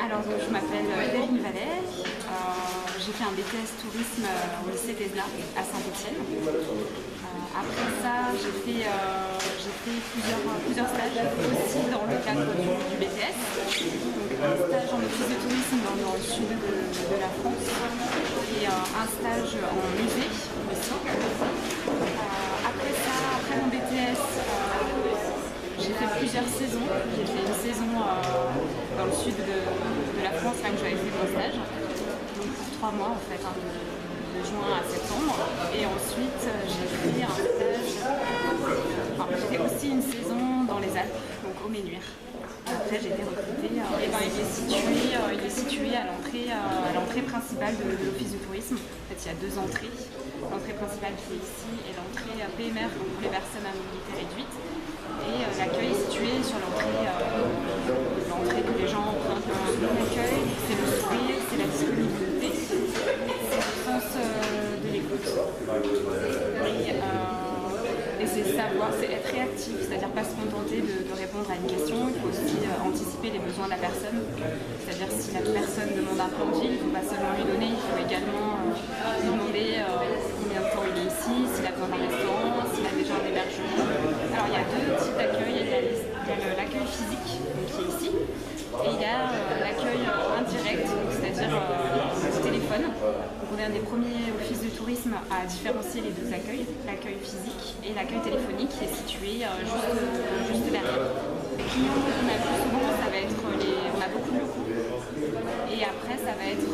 Alors, je m'appelle Perrine Vallet. J'ai fait un BTS tourisme au lycée Tesla à Saint-Étienne. Après ça, j'ai fait plusieurs stages aussi dans le cadre du BTS. Donc, un stage en office de tourisme dans le sud de la France et un stage en musée aussi. Après ça, après mon BTS, j'ai fait plusieurs saisons. J'ai fait une saison dans le sud de la France, là où j'avais fait mon stage. Donc pour 3 mois en fait, de juin à septembre. Et ensuite j'ai fait un stage, j'ai fait aussi une saison dans les Alpes, donc au Ménuire. Après j'ai été recrutée, il est situé à l'entrée principale de l'office du tourisme. En fait il y a 2 entrées. L'entrée principale qui est ici et l'entrée PMR, donc pour les personnes à mobilité réduite. Et l'accueil est situé sur l'entrée que les gens empruntent. L'accueil, c'est le sourire, c'est la disponibilité, c'est le sens de l'écoute. Et c'est savoir, c'est être réactif, c'est-à-dire pas se contenter de répondre à une question, il faut aussi anticiper les besoins de la personne. C'est-à-dire si la personne demande un plan de ville, il ne faut pas seulement lui donner, il faut également lui demander combien de temps il est ici, s'il a besoin d'un restaurant, s'il a déjà un hébergement. Alors il y a 2 types d'accueil, il y a l'accueil physique, donc qui est ici, et il y a l'accueil indirect, c'est-à-dire au téléphone. Donc on est un des premiers offices de tourisme à différencier les 2 accueils, l'accueil physique et l'accueil téléphonique qui est situé juste derrière. Les clients qu'on a plus souvent, ça va être on a beaucoup de locaux, et après ça va être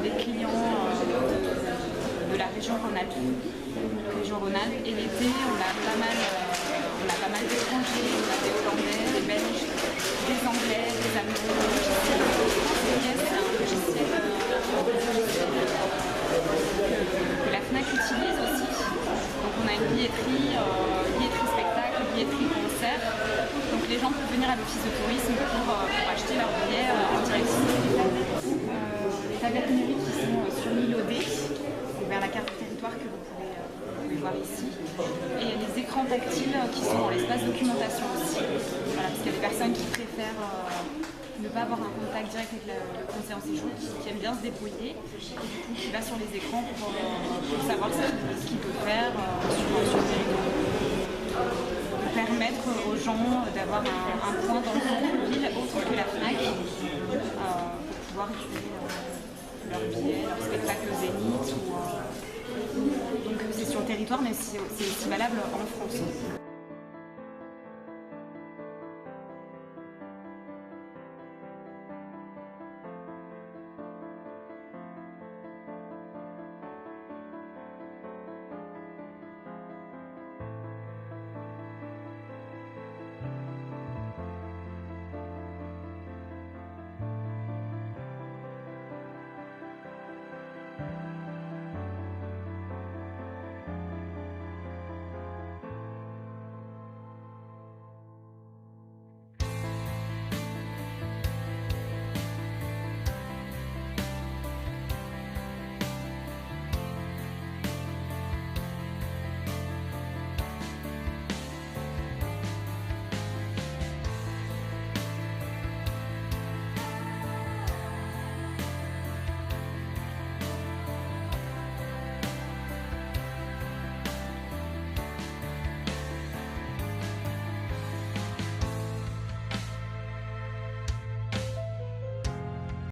des clients de la région Rhône-Alpes, et l'été on a pas mal d'étrangers, on a des Hollandais, des Belges, des Anglais, des Allemands. C'est un logiciel que la FNAC utilise aussi. Donc on a une billetterie spectacle, billetterie concert. Donc les gens peuvent venir à l'office de tourisme pour acheter leurs billets en direction. Les tablettes numériques qui sont sur l'île OD, vers la carte du territoire que vous pouvez voir ici. Et les écrans tactiles qui sont dans l'espace documentation aussi. Voilà, parce qu'il y a des personnes qui préfèrent ne pas avoir un contact direct avec le conseiller en séjour, qui aime bien se débrouiller, et du coup qui va sur les écrans pour savoir ce qu'il peut faire sur le territoire. Permettre aux gens d'avoir un point dans le centre-ville autre que la FNAC pour pouvoir récupérer leurs billets, leur spectacle Zénith. Donc c'est sur le territoire, mais c'est aussi valable en France.